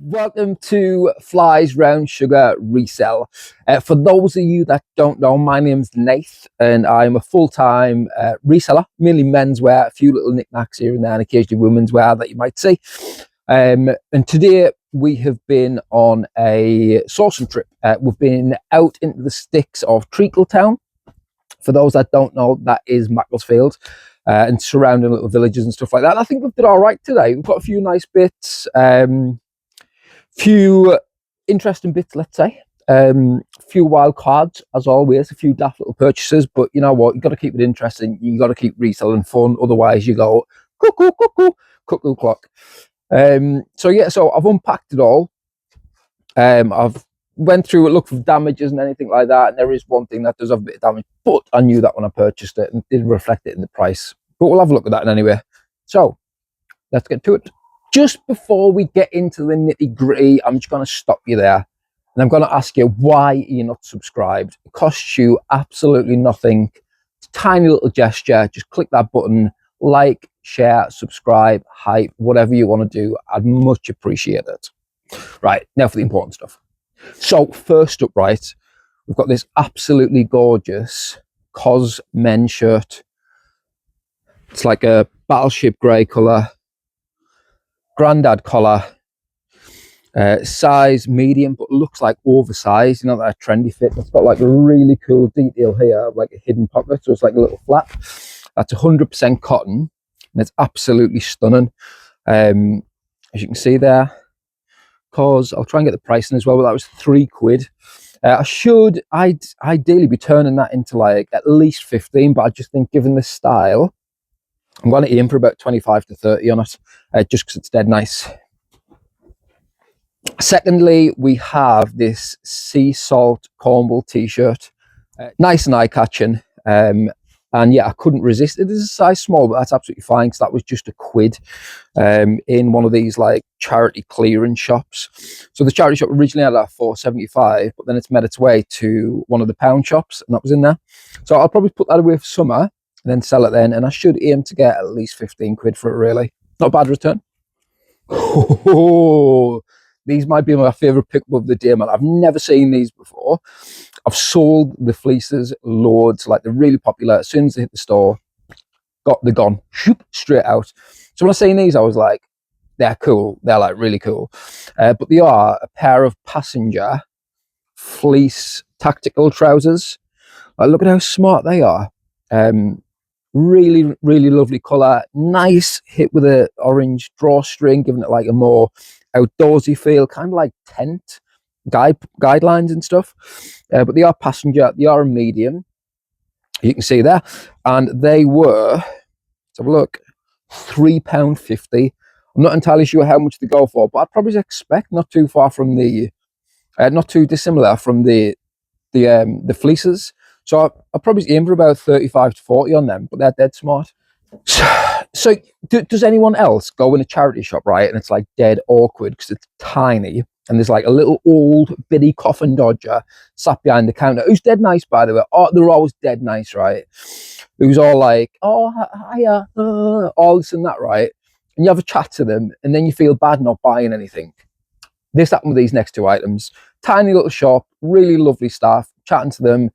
Welcome to Fly's Round Sugar Resell. For those of you that don't know, my name's Nath and I'm a full-time reseller, mainly menswear, a few little knickknacks here and there, and occasionally women's wear that you might see. And today we have been on a sourcing trip. We've been out into the sticks of Treacletown. For those that don't know, that is Macclesfield. And surrounding little villages and stuff like that. And I think we've done all right today. We've got a few nice bits, few interesting bits, let's say. Few wild cards, as always, a few daft little purchases. But you know what? You've got to keep it interesting. You've got to keep reselling fun. Otherwise, you go cuckoo, cuckoo, cuckoo clock. So I've unpacked it all. I've went through it, looked for damages and anything like that, and there is one thing that does have a bit of damage, but I knew that when I purchased it and didn't reflect it in the price. But we'll have a look at that anyway. So let's get to it. Just before we get into the nitty gritty, I'm just going to stop you there and I'm going to ask you why you're not subscribed. It costs you absolutely nothing. It's a tiny little gesture. Just click that button, like, share, subscribe, hype, whatever you want to do. I'd much appreciate it. Right, now for the important stuff. So first up, right, we've got this absolutely gorgeous COS men's shirt. It's like a battleship grey colour, grandad collar, size medium, but looks like oversized, you know, that trendy fit. It's got like a really cool detail here, like a hidden pocket, so it's like a little flap. That's 100% cotton, and it's absolutely stunning. As you can see there, COS, I'll try and get the pricing as well, but that was £3. I should, I'd ideally be turning that into like at least 15, but I just think given the style, I'm going to aim for about 25 to 30 on it, just because it's dead nice. Secondly, we have this sea salt Cornwall t-shirt, nice and eye-catching. And yeah, I couldn't resist. It is a size small, but that's absolutely fine because that was just £1 in one of these like charity clearance shops. So the charity shop originally had that £4.75, but then it's made its way to one of the pound shops, and that was in there. So I'll probably put that away for summer and then sell it then, and I should aim to get at least £15 for it, really. Not a bad return. Oh, these might be my favourite pickup of the day, man. I've never seen these before. I've sold the fleeces loads, like they're really popular. As soon as they hit the store, they're gone, shoop, straight out. So when I seen these, I was like, they're cool. They're like really cool. But they are a pair of passenger fleece tactical trousers. Like, look at how smart they are. Really, really lovely colour. Nice hit with an orange drawstring, giving it like a more outdoorsy feel, kind of like tent guidelines and stuff. But they are passenger, they are a medium, you can see there, and they were, let's have a look, £3.50. I'm not entirely sure how much they go for, but I'd probably expect not too far from the not too dissimilar from the fleeces. So I'll probably aim for about 35 to 40 on them, but they're dead smart. So does anyone else go in a charity shop, right, and it's like dead awkward because it's tiny and there's like a little old biddy coffin dodger sat behind the counter who's dead nice, by the way. Oh, they're always dead nice, right? Who's all like, oh, hiya, all this and that, right? And you have a chat to them and then you feel bad not buying anything. This happened with these next two items. Tiny little shop, really lovely staff, chatting to them.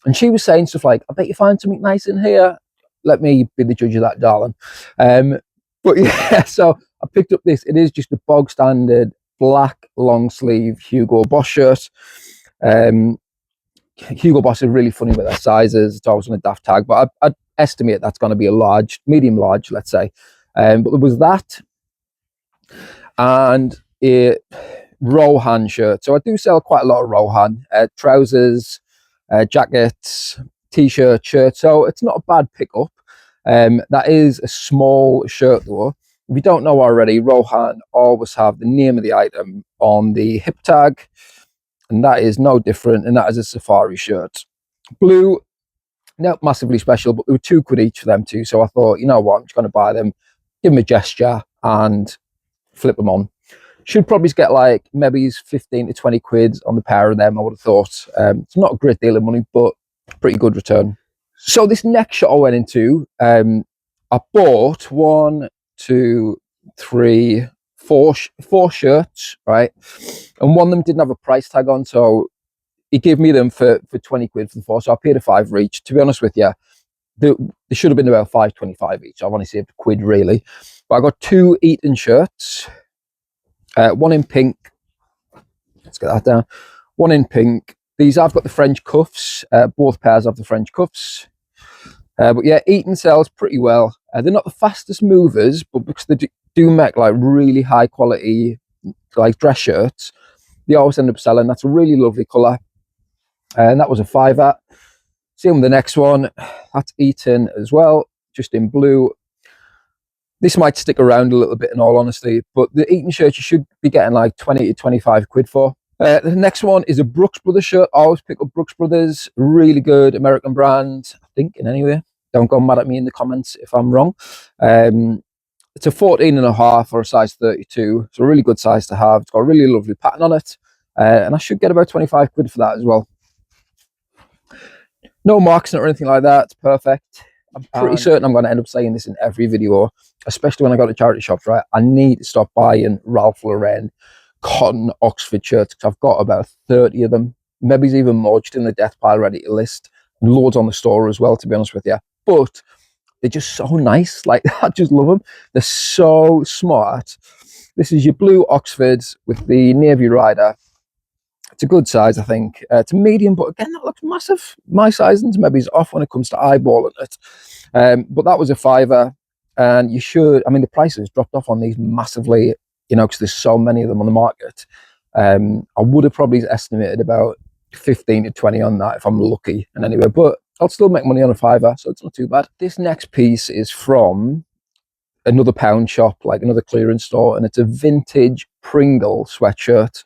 And she was saying stuff like, I bet you find something nice in here. Let me be the judge of that, darling. But yeah, so I picked up this. It is just a bog standard black long sleeve Hugo Boss shirt. Hugo Boss is really funny with their sizes. It's always on a daft tag, but I'd estimate that's going to be a large, medium large, let's say. But there was that and a Rohan shirt. So I do sell quite a lot of Rohan trousers, jackets, t-shirt, shirts. So it's not a bad pickup. That is a small shirt though. If you don't know already, Rohan always have the name of the item on the hip tag, and that is no different, and that is a safari shirt. Blue, not massively special, but there were £2 each for them too. So I thought, you know what, I'm just going to buy them, give them a gesture and flip them on. Should probably get like maybe 15 to 20 quid on the pair of them, I would have thought. It's not a great deal of money, but pretty good return. So this next shot I went into, I bought one two, three, four shirts, right? And one of them didn't have a price tag on, so he gave me them for 20 quid for the four. So I paid a fiver each. To be honest with you, they should have been about 5.25 each. I've only saved a quid really. But I got two Eton shirts, one in pink. Let's get that down. One in pink. These I've got the French cuffs. Both pairs have the French cuffs. But yeah, Eton sells pretty well. They're not the fastest movers, but because they do make like really high quality like dress shirts, they always end up selling. That's a really lovely colour. And that was a fiver. Same with the next one. That's Eton as well, just in blue. This might stick around a little bit in all honesty, but the Eton shirt you should be getting like 20 to 25 quid for. The next one is a Brooks Brothers shirt. I always pick up Brooks Brothers, really good American brand, I think, in anyway. Don't go mad at me in the comments if I'm wrong. It's a 14.5 or a size 32. It's a really good size to have. It's got a really lovely pattern on it. And I should get about 25 quid for that as well. No marks or anything like that. It's perfect. I'm pretty certain I'm going to end up saying this in every video, especially when I go to charity shops, right? I need to stop buying Ralph Lauren cotton Oxford shirts because I've got about 30 of them. Maybe even more just in the death pile ready to list. And loads on the store as well, to be honest with you. But they're just so nice. Like, I just love them. They're so smart. This is your blue Oxfords with the navy rider. It's a good size, I think. It's a medium, but again, that looks massive. My sizing's maybe is off when it comes to eyeballing it. But that was a fiver. And you should, I mean, the prices dropped off on these massively, you know, because there's so many of them on the market. I would have probably estimated about 15 to 20 on that if I'm lucky. And anyway, but I'll still make money on a fiver, so it's not too bad. This next piece is from another pound shop, like another clearance store, and it's a vintage Pringle sweatshirt.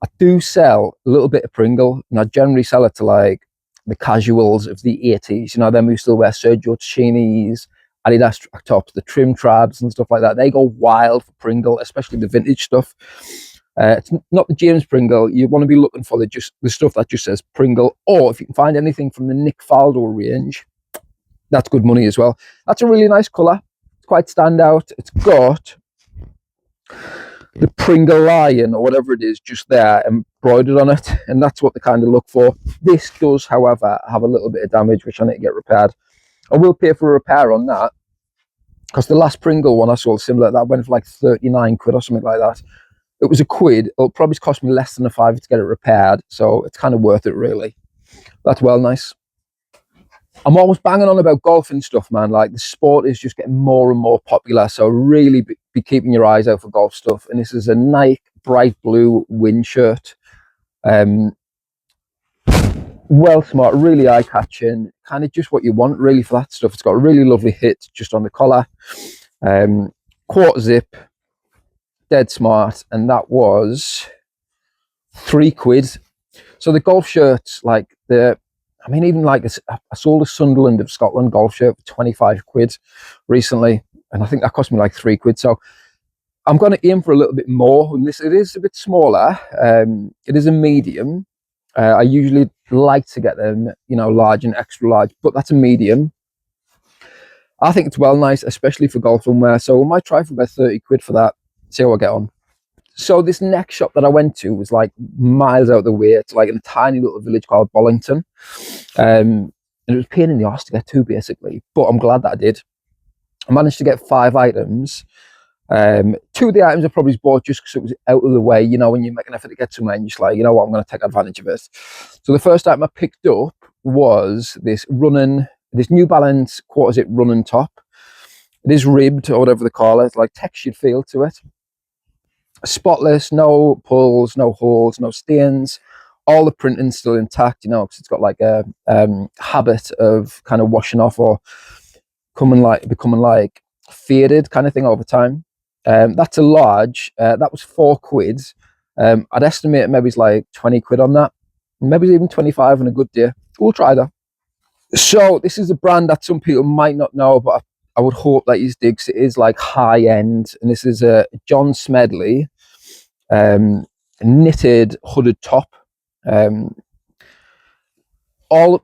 I do sell a little bit of Pringle, and I generally sell it to like the casuals of the 80s, you know, them who still wear Sergio Tacchini's, Adidas track tops, the Trim Trabs and stuff like that. They go wild for Pringle, especially the vintage stuff. It's not the James Pringle. You want to be looking for the stuff that just says Pringle, or if you can find anything from the Nick Faldo range, that's good money as well. That's a really nice colour. It's quite standout. It's got the Pringle lion or whatever it is just there embroidered on it, and that's what they kind of look for. This does, however, have a little bit of damage which I need to get repaired. I will pay for a repair on that because the last Pringle one I sold similar, that went for like 39 quid or something like that. It was a quid. It'll probably cost me less than a fiver to get it repaired, so it's kind of worth it really. That's well nice. I'm always banging on about golfing stuff, man. Like, the sport is just getting more and more popular, so really be keeping your eyes out for golf stuff. And this is a Nike bright blue wind shirt. Well smart, really eye-catching, kind of just what you want really for that stuff. It's got a really lovely hit just on the collar. Quarter zip, dead smart, and that was 3 quid. So the golf shirts, like I mean, even like I sold a Sunderland of Scotland golf shirt for 25 quid recently, and I think that cost me like 3 quid. So I'm going to aim for a little bit more. And it is a bit smaller. It is a medium. I usually like to get them, you know, large and extra large, but that's a medium. I think it's well nice, especially for golfing wear. So we might try for about 30 quid for that. See how I get on. So this next shop that I went to was like miles out of the way. It's like in a tiny little village called Bollington. And it was a pain in the arse to get to, basically. But I'm glad that I did. I managed to get 5 items. 2 of the items I probably bought just because it was out of the way. You know, when you make an effort to get somewhere and you're just like, you know what, I'm going to take advantage of it. So the first item I picked up was this New Balance quarter zip running top. It is ribbed or whatever they call it, like textured feel to it. Spotless, no pulls, no holes, no stains. All the printing's still intact, you know, because it's got like a habit of kind of washing off or becoming like faded kind of thing over time. That's a large. That was 4 quid. I'd estimate maybe it's like 20 quid on that. Maybe even 25 on a good day. We'll try that. So this is a brand that some people might not know, but I would hope that you dig. It is like high end, and this is a John Smedley knitted hooded top. The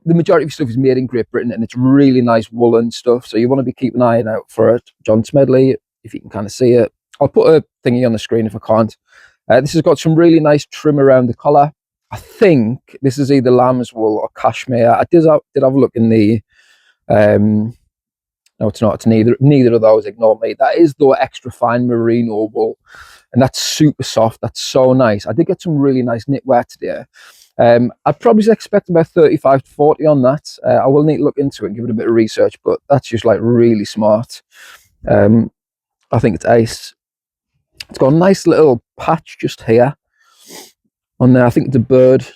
majority of stuff is made in Great Britain, and it's really nice woolen stuff. So you want to be keeping an eye out for it. John Smedley. if you can kind of see it. I'll put a thingy on the screen if I can't. This has got some really nice trim around the collar. I think this is either lamb's wool or cashmere. I did have a look in the no, it's not. It's neither of those. Ignore me. That is though extra fine merino wool, and that's super soft. That's so nice. I did get some really nice knitwear today. I'd probably expect about 35 to 40 on that. I will need to look into it and give it a bit of research, but that's just like really smart. I think it's ace. It's got a nice little patch just here on there. I think it's a bird.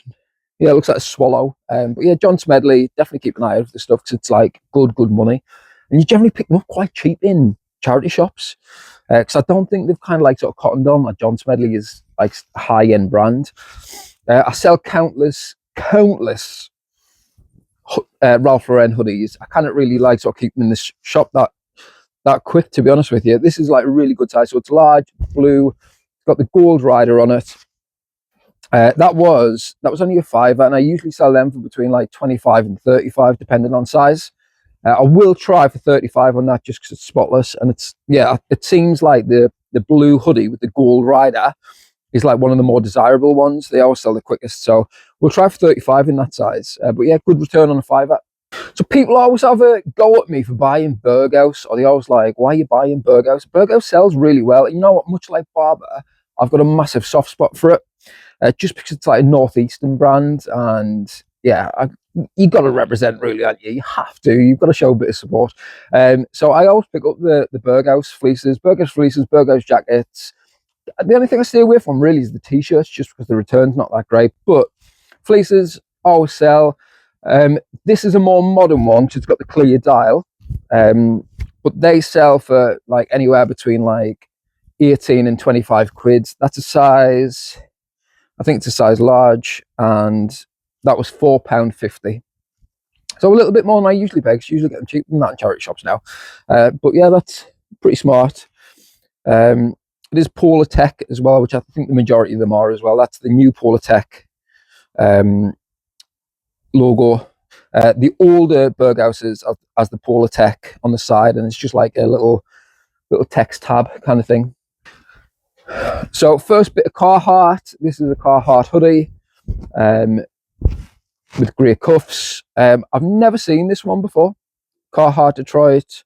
Yeah, it looks like a swallow. But yeah, John Smedley, definitely keep an eye out for this stuff because it's like good money. And you generally pick them up quite cheap in charity shops. Because I don't think they've kind of like sort of cottoned on like John Smedley is like a high-end brand. I sell countless Ralph Lauren hoodies. I cannot really like sort of keep them in this shop that quick, to be honest with you. This is like a really good size. So it's large, blue, it's got the gold rider on it. That was only a £5, and I usually sell them for between like 25 and 35 depending on size. I will try for 35 on that just because it's spotless, and it seems like the blue hoodie with the gold rider is like one of the more desirable ones. They always sell the quickest, so we'll try for 35 in that size. But yeah, good return on a £5. So people always have a go at me for buying Berghaus, or they always like, why are you buying Berghaus? Berghaus sells really well. You know what, much like Barbour, I've got a massive soft spot for it. Just because it's like a northeastern brand, and yeah, you got to represent, really, aren't you? You have to. You've got to show a bit of support. So I always pick up the Berghaus fleeces, Berghaus jackets. The only thing I stay away from really is the t-shirts, just because the return's not that great. But fleeces always sell. This is a more modern one because it's got the clear dial, but they sell for like anywhere between like 18 and 25 quid. That's a size, I think it's a size large, and that was £4.50. So a little bit more than I usually pay, because usually get them cheaper than that in charity shops now. But yeah, that's pretty smart. It is Polartec as well, which I think the majority of them are as well. That's the new Polartec logo. The older Berghauses has the Polartec on the side, and it's just like a little text tab kind of thing. So first bit of Carhartt. This is a Carhartt hoodie with grey cuffs. I've never seen this one before. Carhartt Detroit,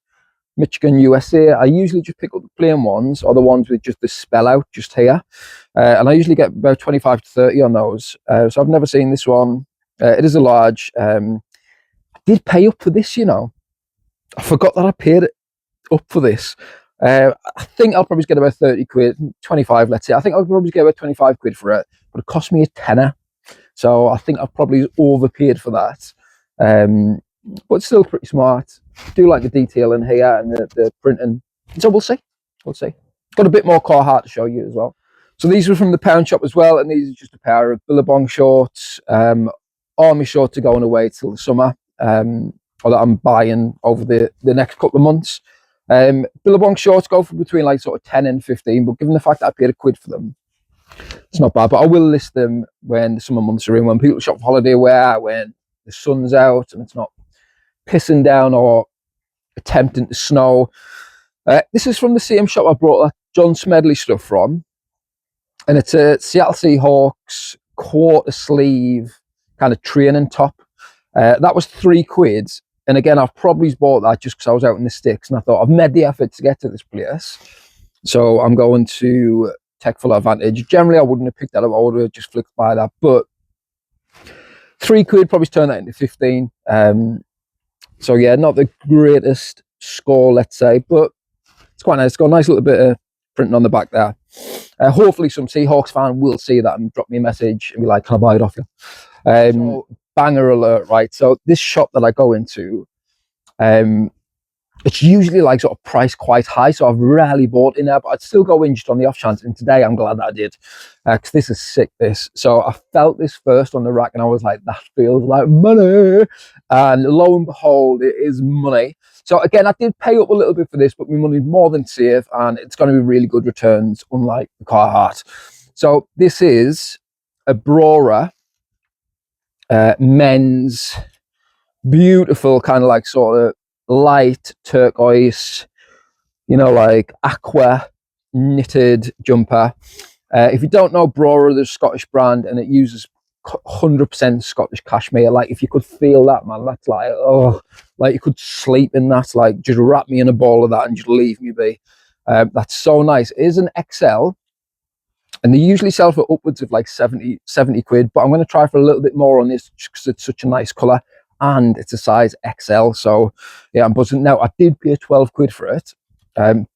Michigan, USA. I usually just pick up the plain ones, or the ones with just the spell out just here. And I usually get about 25 to 30 on those. So I've never seen this one. It is a large. I did pay up for this, you know. I forgot that I paid up for this. I think I'll probably get about 30 quid, 25, let's say. I think I'll probably get about 25 quid for it, but it cost me a tenner. So I think I've probably overpaid for that. But still pretty smart. I do like the detail in here and the printing. So we'll see. Got a bit more Carhartt to show you as well. So these were from the pound shop as well, and these are just a pair of Billabong shorts, army shorts to go on away till the summer, or that I'm buying over the next couple of months. Billabong shorts go for between like sort of 10 and 15, but given the fact that I paid a quid for them, it's not bad. But I will list them when the summer months are in, when people shop for holiday wear, when the sun's out and it's not pissing down or attempting to snow. This is from the same shop I brought that John Smedley stuff from, and it's a Seattle Seahawks quarter sleeve kind of training top. That was £3. And again, I've probably bought that just because I was out in the sticks, and I thought I've made the effort to get to this place, so I'm going to take full advantage. Generally, I wouldn't have picked that up. I would have just flicked by that, but £3 probably turned that into 15. So yeah, not the greatest score, let's say, but it's quite nice. It's got a nice little bit of printing on the back there. Hopefully some Seahawks fan will see that and drop me a message and be like, can I buy it off you? So, banger alert, right? So this shop that I go into, it's usually like sort of priced quite high, so I've rarely bought in there, but I'd still go in just on the off chance, and today I'm glad that I did, because this is sick, this. So I felt this first on the rack, and I was like, that feels like money, and lo and behold, it is money. So again, I did pay up a little bit for this, but my money's more than safe, and it's going to be really good returns, unlike the Carhartt. So this is a Brora men's beautiful kind of like sort of light turquoise you know, like aqua knitted jumper. If you don't know Brora, there's a Scottish brand and it uses 100% Scottish cashmere. Like if you could feel that, man, that's like, oh, like you could sleep in that. Like just wrap me in a ball of that and just leave me be. That's so nice. It is an XL and they usually sell for upwards of like 70 quid, but I'm going to try for a little bit more on this just because it's such a nice colour and it's a size XL. So yeah, I'm buzzing. Now I did pay 12 quid for it,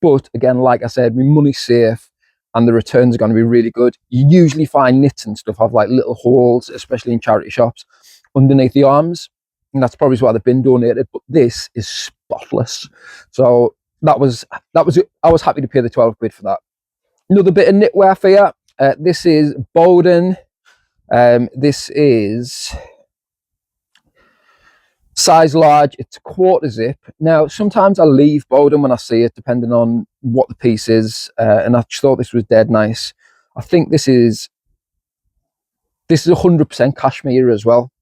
but again, like I said, my money's safe and the returns are going to be really good. You usually find knits and stuff have like little holes, especially in charity shops, underneath the arms, and that's probably why they've been donated, but this is spotless. So that was it. I was happy to pay the 12 quid for that. Another bit of knitwear for you. This is Bowden. This is size large. It's a quarter zip. Now, sometimes I leave Bowden when I see it, depending on what the piece is. And I just thought this was dead nice. I think this is 100% cashmere as well.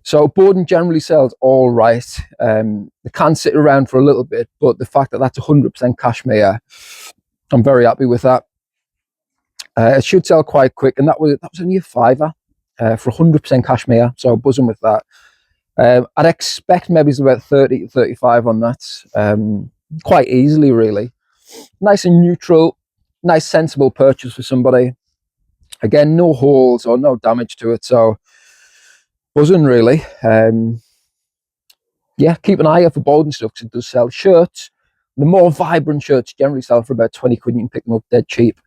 So Bowden generally sells all right. They can sit around for a little bit, but the fact that that's 100% cashmere, I'm very happy with that. It should sell quite quick, and that was only a £5 for 100% cashmere. So buzzing with that. I'd expect maybe it's about 30 to 35 on that, quite easily, really. Nice and neutral, nice sensible purchase for somebody. Again, no holes or no damage to it, so buzzing really. Yeah, keep an eye out for Bowden stuff because it does sell shirts. The more vibrant shirts generally sell for about 20 quid. You can pick them up dead cheap.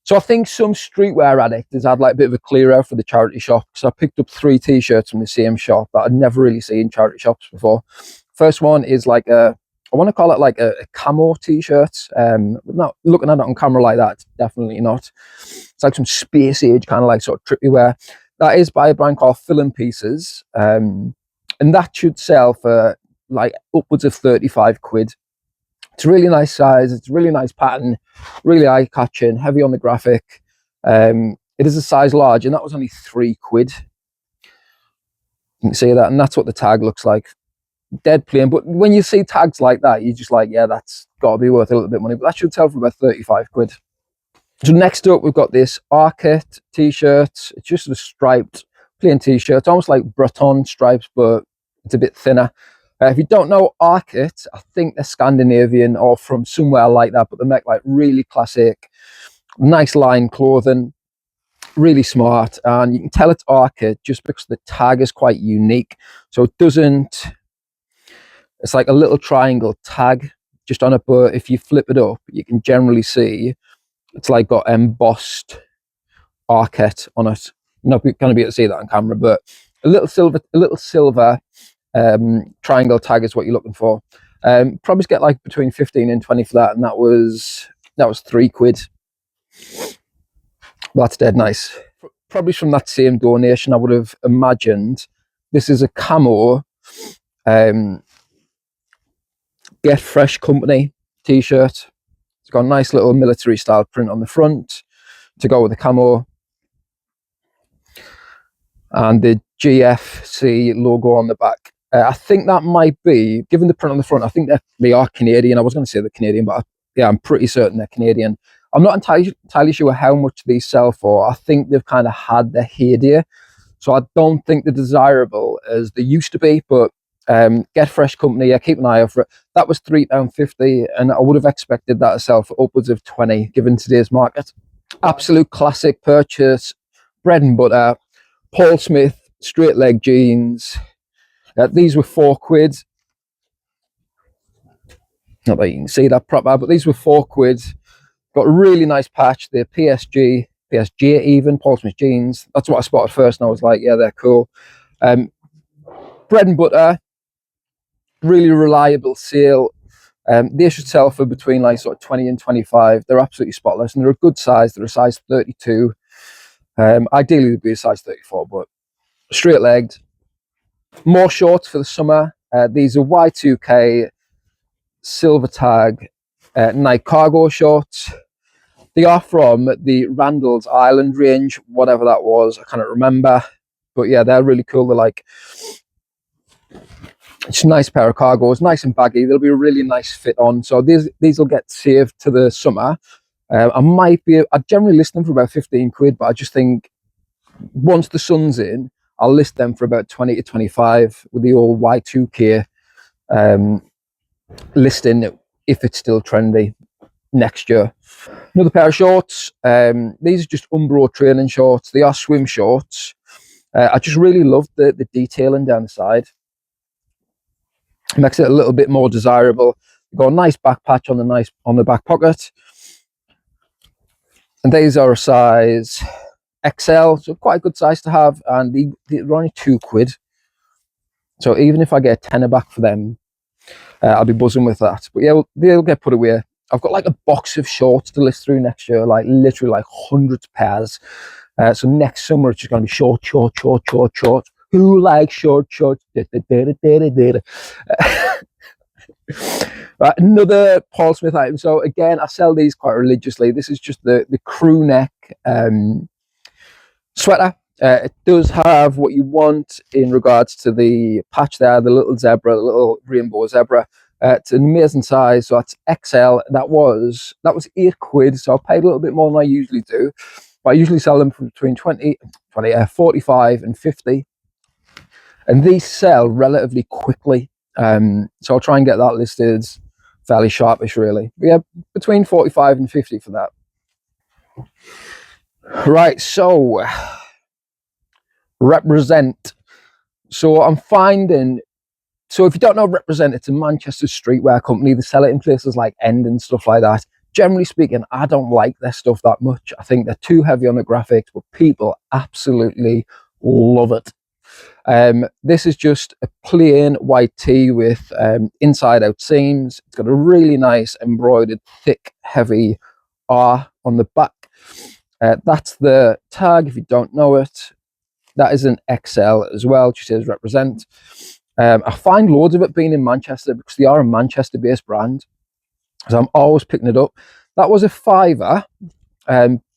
So I think some streetwear addict has had like a bit of a clear out for the charity shop. So I picked up 3 t-shirts from the same shop that I'd never really seen in charity shops before. First one is like I want to call it like a camo t-shirt. Not looking at it on camera like that, it's definitely not. It's like some space age kind of like sort of trippy wear. That is by a brand called Fill Pieces. And that should sell for like upwards of 35 quid. It's a really nice size. It's a really nice pattern, really eye-catching, heavy on the graphic. It is a size large, and that was only 3 quid. You can see that, and that's what the tag looks like. Dead plain, but when you see tags like that, you're just like, yeah, that's got to be worth a little bit of money. But that should sell for about 35 quid. So next up, we've got this Arket t-shirt. It's just a striped, plain t-shirt. It's almost like Breton stripes, but it's a bit thinner. If you don't know Arket, I think they're Scandinavian or from somewhere like that, but they make like really classic, nice line clothing, really smart. And you can tell it's Arket just because the tag is quite unique. So it doesn't, it's like a little triangle tag just on it, but if you flip it up, you can generally see it's like got embossed Arket on it. You're not going to be able to see that on camera, but a little silver triangle tag is what you're looking for. Probably get like between 15 and 20 for that, and that was 3 quid. That's dead nice. Probably from that same donation, I would have imagined this is a camo Get Fresh Company t-shirt. It's got a nice little military style print on the front to go with the camo, and the GFC logo on the back. I think that might be, given the print on the front, I think they are Canadian. I was going to say they're Canadian, but yeah, I'm pretty certain they're Canadian. I'm not entirely sure how much these sell for. I think they've kind of had their heyday, so I don't think they're desirable as they used to be, but Get Fresh Company, yeah, keep an eye out for it. That was £3.50, and I would have expected that to sell for upwards of 20, given today's market. Absolute classic purchase, bread and butter, Paul Smith straight leg jeans. These were 4 quid. Not that you can see that proper, but these were 4 quid. Got a really nice patch. They're PSG even, Paul Smith jeans. That's what I spotted first, and I was like, yeah, they're cool. Bread and butter, really reliable sale. They should sell for between like sort of 20 and 25. They're absolutely spotless, and they're a good size. They're a size 32. Ideally, they'd be a size 34, but straight legged. More shorts for the summer. These are Y2K silver tag Nike cargo shorts. They are from the Randall's Island range, whatever that was. I cannot remember, but yeah, they're really cool. They're like It's a nice pair of cargos, nice and baggy. They'll be a really nice fit on. So these will get saved to the summer. I generally list them for about 15 quid, but I just think once the sun's in, I'll list them for about 20 to 25 with the old Y2K listing if it's still trendy next year. Another pair of shorts. These are just Umbro training shorts. They are swim shorts. I just really love the detailing down the side. It makes it a little bit more desirable. You've got a nice back patch on the back pocket. And these are a size XL, so quite a good size to have, and they're only £2. So even if I get a tenner back for them, I'll be buzzing with that. But yeah, they'll get put away. I've got like a box of shorts to list through next year, like literally like hundreds of pairs. So next summer it's just going to be short. Who likes short? Right, another Paul Smith item. So again, I sell these quite religiously. This is just the crew neck sweater. It does have what you want in regards to the patch there, the little zebra, the little rainbow zebra. It's an amazing size, so that's XL. That was £8, so I paid a little bit more than I usually do. But I usually sell them for between 45 and 50. And these sell relatively quickly. So I'll try and get that listed fairly sharpish, really. But yeah, between 45 and 50 for that. Right, so Represent. So I'm finding, so if you don't know Represent, it's a Manchester streetwear company. They sell it in places like End and stuff like that. Generally speaking, I don't like their stuff that much. I think they're too heavy on the graphics, but people absolutely love it. This is just a plain white tee with inside out seams. It's got a really nice embroidered thick heavy R on the back. That's the tag if you don't know it. That is an XL as well, just says Represent. I find loads of it being in Manchester because they are a Manchester based brand, so I'm always picking it up. That was a £5,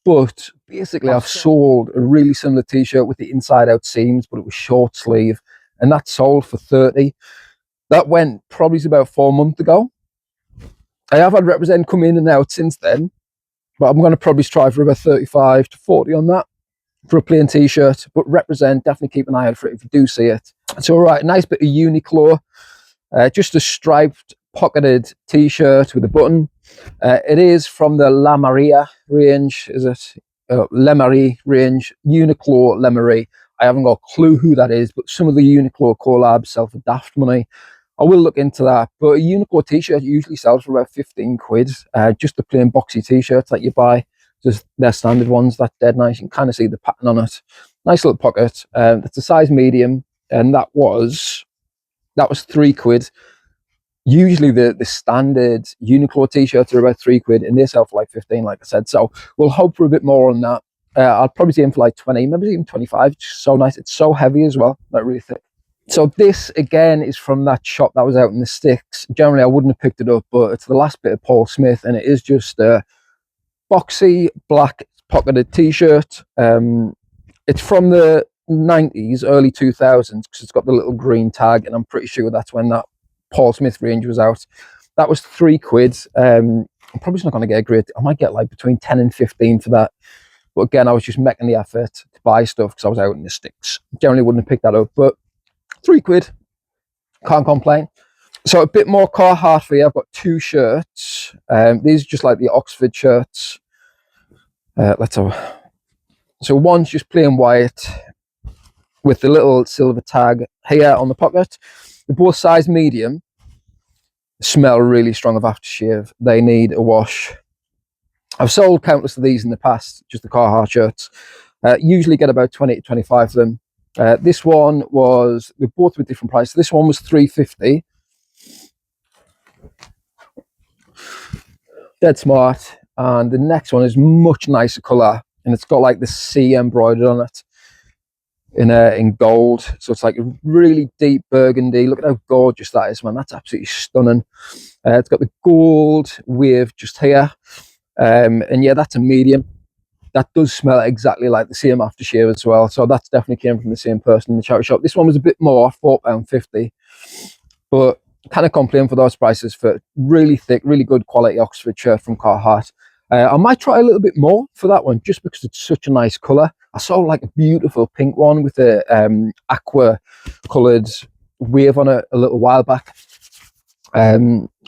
but basically I've sold a really similar t-shirt with the inside out seams, but it was short sleeve, and that sold for 30. That went probably about 4 months ago. I have had Represent come in and out since then, but I'm going to probably strive for about 35 to 40 on that for a plain t-shirt. But Represent, definitely keep an eye out for it if you do see it. It's all right, nice bit of Uniqlo, just a striped pocketed t-shirt with a button. It is from the La Maria range, is it? Le Marie range, Uniqlo Le Marie. I haven't got a clue who that is, but some of the Uniqlo collabs sell for daft money. I will look into that, but a Uniqlo t-shirt usually sells for about 15 quid. Just the plain boxy t-shirts that you buy, just their standard ones. That's dead nice. You can kind of see the pattern on it. Nice little pocket. It's a size medium, and that was £3. Usually the standard Uniqlo t-shirts are about £3 and they sell for like 15, like I said. So we'll hope for a bit more on that. I'll probably see him for like 20, maybe even 25. It's so nice. It's so heavy as well, not really thick. So this again is from that shop that was out in the sticks. Generally I wouldn't have picked it up, but it's the last bit of Paul Smith, and it is just a boxy black pocketed t-shirt. It's from the 90s, early 2000s, because it's got the little green tag, and I'm pretty sure that's when that Paul Smith range was out. That was £3. I'm probably not going to get a great, I might get like between 10 and 15 for that. But again, I was just making the effort to buy stuff because I was out in the sticks. Generally wouldn't have picked that up, but £3, can't complain. So a bit more Carhartt for you. I've got 2 shirts. These are just like the Oxford shirts. Let's have. So one's just plain white with the little silver tag here on the pocket. They're both size medium. Smell really strong of aftershave. They need a wash. I've sold countless of these in the past, just the Carhartt shirts. Usually get about 20 to 25 of them. This one was, they're both with different prices. This one was £3.50. Dead smart. And the next one is much nicer colour, and it's got like the C embroidered on it in gold. So it's like a really deep burgundy. Look at how gorgeous that is, man. That's absolutely stunning. It's got the gold wave just here. And yeah, that's a medium. That does smell exactly like the same aftershave as well. So that's definitely came from the same person in the charity shop. This one was a bit more, £4.50. but can't complain for those prices for really thick, really good quality Oxfordshire from Carhartt. I might try a little bit more for that one, just because it's such a nice colour. I saw like a beautiful pink one with a aqua coloured wave on it a little while back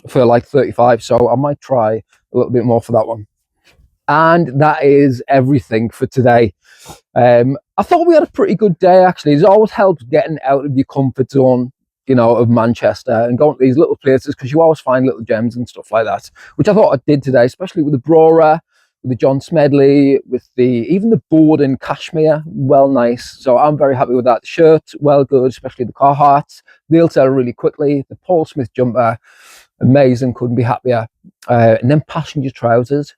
for like 35, so I might try a little bit more for that one. And that is everything for today. I thought we had a pretty good day, actually. It always helps getting out of your comfort zone, you know, of Manchester, and going to these little places, because you always find little gems and stuff like that, which I thought I did today, especially with the Brora, with the John Smedley, with even the board in cashmere. Well, nice. So I'm very happy with that. The shirt, well good, especially the Carhartt. They'll sell really quickly. The Paul Smith jumper, amazing, couldn't be happier. And then passenger trousers,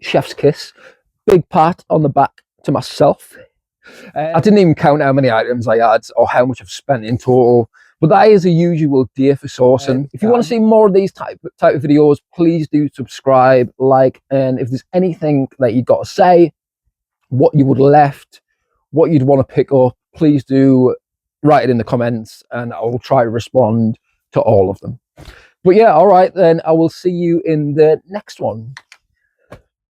chef's kiss, big pat on the back to myself. I didn't even count how many items I had or how much I've spent in total, but that is a usual day for sourcing. If you want to see more of these type of videos, please do subscribe, like, and if there's anything that you've got to say, what you would have left, what you'd want to pick up, please do write it in the comments, and I will try to respond to all of them. But yeah, all right, then I will see you in the next one.